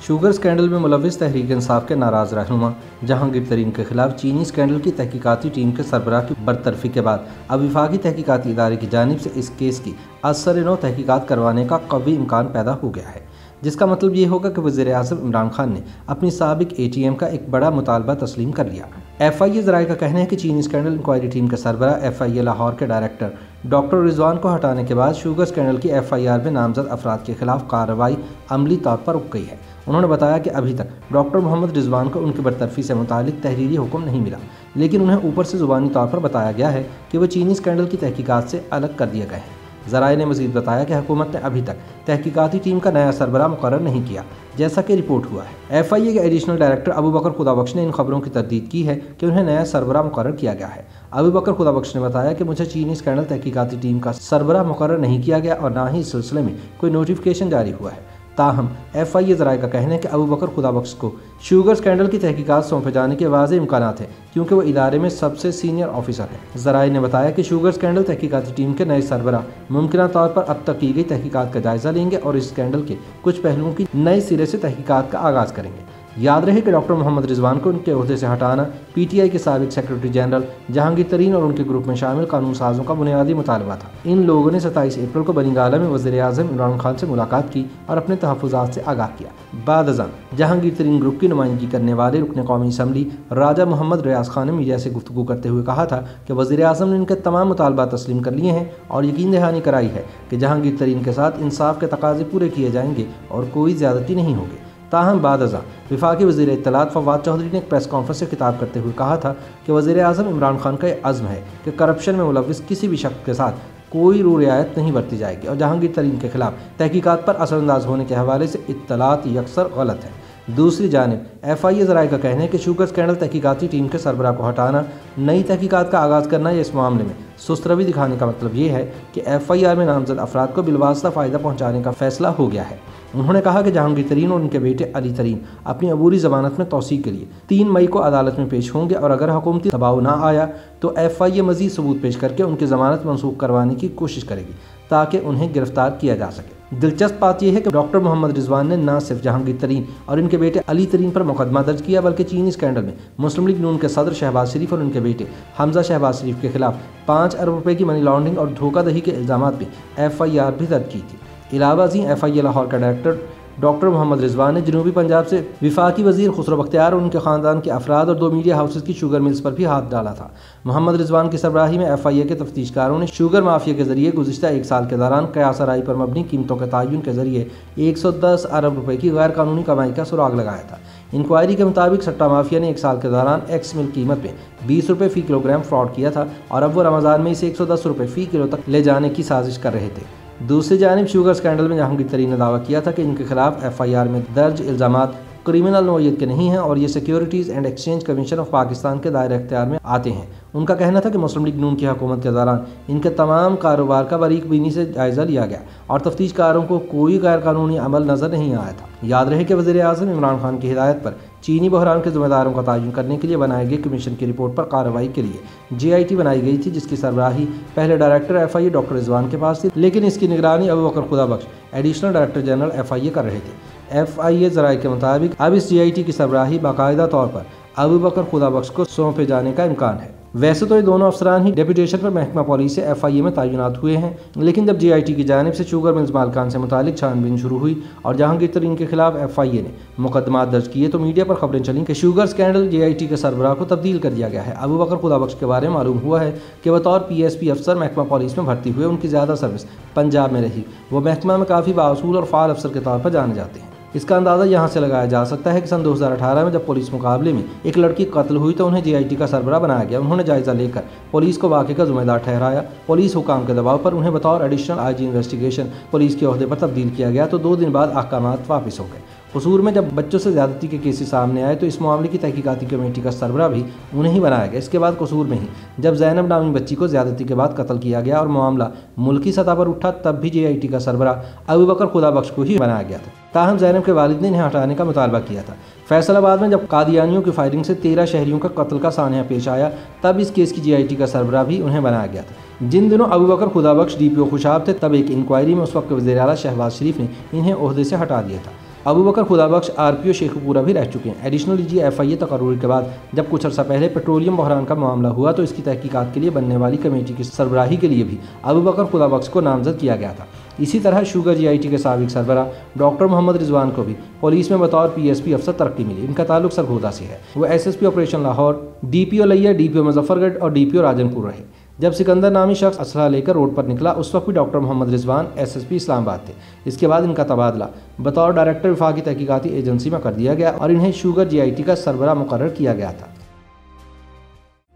Sugar scandal में मुलविस तहरीक इंसाफ के नाराज़ रहनुमा जहांगीर तरीन के खिलाफ चीनी स्कैंडल की तहकीकाती टीम के सरबराह की बरतरफी के बाद अब वफाकी तहकीकाती इदारे की जानिब से इस केस की असर-ए-नौ तहकीकात करवाने का कवी इम्कान पैदा हो गया है, जिसका मतलब ये होगा कि वज़ीर-ए-आज़म इमरान खान ने अपनी साबिक ATM का एक बड़ा मुतालबा तस्लीम कर लिया। FIA ज़राए का कहना है कि चीनी स्कैंडल इंक्वायरी टीम के सरबराह FIA लाहौर के डायरेक्टर डॉक्टर रिजवान को हटाने के बाद शुगर स्कैंडल की FIR में नामजद अफराद के खिलाफ कार्रवाई अमली तौर पर रुक गई है। उन्होंने बताया कि अभी तक डॉक्टर मोहम्मद रिजवान को उनकी बरतरफी से मुतालिक तहरीरी हुक्म नहीं मिला, लेकिन उन्हें ऊपर से ज़ुबानी तौर पर बताया गया है कि वो चीनी स्कैंडल की तहकीकात से अलग कर दिए गए हैं। ज़राए ने मज़ीद बताया कि हुकूमत ने अभी तक तहकीकाती टीम का नया सरबराह मुकर्रर नहीं किया, जैसा कि रिपोर्ट हुआ है। FIA के एडिशनल डायरेक्टर अबू बकर खुदाबख्श ने इन खबरों की तरदीद की है कि उन्हें नया सरबराह मुकर्रर किया गया है। अबू बकर खुदाबख्श ने बताया कि मुझे चीनी स्कैंडल तहकीकाती टीम का सरबराह मुकर्रर नहीं किया गया और ना ही इस सिलसिले में कोई नोटिफिकेशन जारी हुआ है। ताहम FIA ज़राए का कहना है कि अबू बकर खुदाबख्श को शुगर स्कैंडल की तहकीकात सौंपे जाने के वाज़ेह इम्कानात हैं, क्योंकि वो इदारे में सबसे सीनियर ऑफिसर है। ज़राए ने बताया कि शुगर स्कैंडल तहकीकाती टीम के नए सरबराह मुमकिन तौर पर अब तक की गई तहकीकात का जायज़ा लेंगे और इस स्कैंडल के कुछ पहलुओं की नए सिरे से तहकीकात का आगाज़ करेंगे। याद रहे कि डॉक्टर मोहम्मद रिजवान को उनके ओहदे से हटाना PTI के साबिक सेक्रेटरी जनरल जहांगीर तरीन और उनके ग्रुप में शामिल कानून साजों का बुनियादी मुतालबा था। इन लोगों ने 27 अप्रैल को बनी गाला में वज़ीर-ए-आज़म इमरान खान से मुलाकात की और अपने तहफ़्फ़ुज़ात से आगाह किया। बाद अज़ां जहांगीर तरीन ग्रुप की नुमाइंदगी करने वाले रुकन कौमी असम्बली राजा मोहम्मद रियाज खान ने मीडिया से गुफ्तगू करते हुए कहा था कि वज़ीर-ए-आज़म ने इनके तमाम मुतालबात तस्लीम कर लिए हैं और यकीन दहानी कराई है कि जहांगीर तरीन के साथ इंसाफ के तकाज़े पूरे किए जाएंगे और कोई ज़्यादती नहीं होगी। ताहम बाद अज़ां वफाकी वज़ीर इत्तलात फवाद चौधरी ने एक प्रेस कॉन्फ्रेंस से खिताब करते हुए कहा था कि वज़ीर-ए-आज़म इमरान खान का यह अज़्म है कि करप्शन में मुलविस किसी भी शख्स के साथ कोई रू रियायत नहीं बरती जाएगी और जहांगीर तरीन के खिलाफ तहकीकात पर असरअंदाज होने के हवाले से इत्तलात यकसर गलत है। दूसरी जानिब FIA ज़राए का कहना है कि शुगर स्कैंडल तहकीकाती टीम के सरबराह को हटाना, नई तहकीकात का आगाज़ करना या इस मामले में सुस्तरवी दिखाने का मतलब ये है कि FIR में नामजद अफराद को बिलवास्ता फ़ायदा पहुँचाने का फैसला हो गया है। उन्होंने कहा कि जहांगीर तरीन और उनके बेटे अली तरीन अपनी अबूरी ज़मानत में तौसीक़ के लिए 3 मई को अदालत में पेश होंगे और अगर हुकूमती दबाव ना आया तो FIA मज़ीद सबूत पेश करके उनकी ज़मानत मनसूख करवाने की कोशिश करेगी ताकि उन्हें गिरफ्तार किया जा सके। दिलचस्प बात यह है कि डॉक्टर मोहम्मद रिजवान ने न सिर्फ जहांगीर तरीन और इनके बेटे अली तरीन पर मुकदमा दर्ज किया, बल्कि चीनी स्कैंडल में मुस्लिम लीग नून के सदर शहबाज शरीफ और उनके बेटे हमजा शहबाज शरीफ के खिलाफ 5 अरब रुपए की मनी लॉन्ड्रिंग और धोखाधड़ी के इल्ज़ामात में FIR भी दर्ज की थी। इलावा FIA लाहौर का डायरेक्टर डॉक्टर मोहम्मद रिजवान ने जनूबी पंजाब से वफाकी वज़ीर खुसरो बख्तियार और उनके ख़ानदान के अफराद और 2 मीडिया हाउसेस की शुगर मिल्स पर भी हाथ डाला था। मोहम्मद रिजवान की सरबराही में FIA के तफ्तीशकारों ने शुगर माफिया के जरिए गुज़िश्ता 1 साल के दौरान क़यास-ए-राई पर मबनी कीमतों के तयन के जरिए 110 अरब रुपए की गैर कानूनी कमाई का सुराग लगाया था। इंक्वायरी के मुताबिक सट्टा माफिया ने 1 साल के दौरान एक्स मिल कीमत में 20 रुपये फ़ी किलोग्राम फ्रॉड किया था और अब वो रमज़ान में इसे 110 रुपये फ़ी किलो तक ले जाने की साजिश कर रहे थे। दूसरी जानिब शुगर स्कैंडल में जहांगीर तरीन ने दावा किया था कि इनके खिलाफ FIR में दर्ज इल्ज़ामात क्रिमिनल नौइयत के नहीं हैं और ये securities and exchange commission of Pakistan के दायरे इख्तियार में आते हैं। उनका कहना था कि मुस्लिम लीग नून की हुकूमत के दौरान इनके तमाम कारोबार का बारीक बीनी से जायज़ा लिया गया और तफ्तीशकारों को कोई गैर कानूनी अमल नज़र नहीं आया था। याद रहे कि वज़ीर-ए-आज़म इमरान खान की हिदायत पर चीनी बहरान के ज़िम्मेदारों का तयन करने के लिए बनाए गए कमीशन की रिपोर्ट पर कार्रवाई के लिए JIT बनाई गई थी, जिसकी सरबराही पहले डायरेक्टर FIA डॉक्टर रिजवान के पास थी, लेकिन इसकी निगरानी Abu Bakar Khudabakhsh additional director general FIA कर रहे थे। FIA ज़राए के मुताबिक अब इस JIT की सरबराही बाकायदा तौर पर अबू बकर खुदाबख्श को सौंपे जाने का इम्कान है। वैसे तो ये दोनों अफसरान ही डेपुटेशन पर महकमा पॉलिसी से FIA में तैनात हुए हैं, लेकिन जब JIT की जानिब से शुगर मिल्स मालिकान से मुतालिक छानबीन शुरू हुई और जहांगीर तरीन के खिलाफ FIA ने मुकदमा दर्ज किए तो मीडिया पर खबरें चलीं कि शुगर स्कैंडल JIT के सरबराह को तब्दील कर दिया गया है। अबू बकर खुदाबख्श के बारे में मालूम हुआ है कि बतौर PSP अफसर महकमा पॉलिसी में भर्ती हुए उनकी ज़्यादा सर्विस पंजाब में रही। वो महकमा में काफ़ी बासूल और फ़ाल अफसर के तौर पर जाने जाते हैं। इसका अंदाज़ा यहाँ से लगाया जा सकता है कि सन 2018 में जब पुलिस मुकाबले में एक लड़की कत्ल हुई तो उन्हें JIT का सरबराह बनाया गया। उन्होंने जायज़ा लेकर पुलिस को वाक़े का ज़िम्मेदार ठहराया। पुलिस हुकाम के दबाव पर उन्हें बतौर एडिशनल IG इन्वेस्टिगेशन पुलिस के ओहदे पर तब्दील किया गया तो 2 दिन बाद अहकामात वापस हो गए। कसूर में जब बच्चों से ज़्यादती के केसेस सामने आए तो इस मामले की तहकीकाती कमेटी का सरबराह भी उन्हें ही बनाया गया। इसके बाद कसूर में ही जब ज़ैनब नामी बच्ची को ज़्यादती के बाद कत्ल किया गया और मामला मुल्की सतह पर उठा, तब भी JIT का सरबराह अबू बकर खुदाबख्श को ही बनाया गया था। ताहम ज़ैनब के वालिद ने इन्हें हटाने का मुतालबा किया था। फैसलाबाद में जब कादियानियों की फायरिंग से 13 शहरियों का कत्ल का सानिया पेश आया, तब इस केस की JIT का सरबराह भी उन्हें बनाया गया था। जिन दिनों अबू बकर खुदाबख्श DPO खुशाब थे, तब एक इंक्वायरी में उस वक्त वज़ीर आला शहबाज शरीफ ने इन्हें ओहदे से हटा दिया था। अबू बकर खुदाबख्श RPO शेखपुरा भी रह चुके हैं। एडिशनल DG FIA तकर्रुर के बाद जब कुछ अर्सा पहले पेट्रोलियम बहरान का मामला हुआ तो इसकी तहकीकात के लिए बनने वाली कमेटी की सरबराही के लिए भी अबू बकर खुदाबख्श को नामजद किया गया था। इसी तरह शुगर GIT के साबिक सरबराह डॉक्टर मोहम्मद रिजवान को भी पुलिस में बतौर PSP अफसर तरक्की मिली। इनका ताल्लुक सरगोदा से है। वो SSP ऑपरेशन लाहौर, DPO लिया, DPO मुजफ्फरगढ़ और DPO राजनपुर रहे। जब सिकंदर नामी शख्स असला लेकर रोड पर निकला उस वक्त भी डॉक्टर मोहम्मद रिजवान SSP इस्लामाबाद थे। इसके बाद इनका तबादला बतौर डायरेक्टर विफाकी तहकीकाती एजेंसी में कर दिया गया और इन्हें शुगर GIT का सरबराह मुकर्रर किया गया था।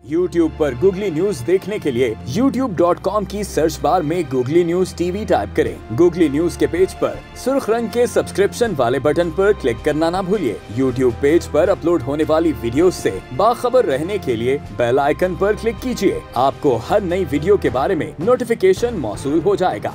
YouTube पर गूगली न्यूज देखने के लिए youtube.com की सर्च बार में गूगली न्यूज TV टाइप करें। गूगली न्यूज के पेज पर सुर्ख रंग के सब्सक्रिप्शन वाले बटन पर क्लिक करना ना भूलिए। YouTube पेज पर अपलोड होने वाली वीडियोस से बाखबर रहने के लिए बेल आइकन पर क्लिक कीजिए। आपको हर नई वीडियो के बारे में नोटिफिकेशन मौसूल हो जाएगा।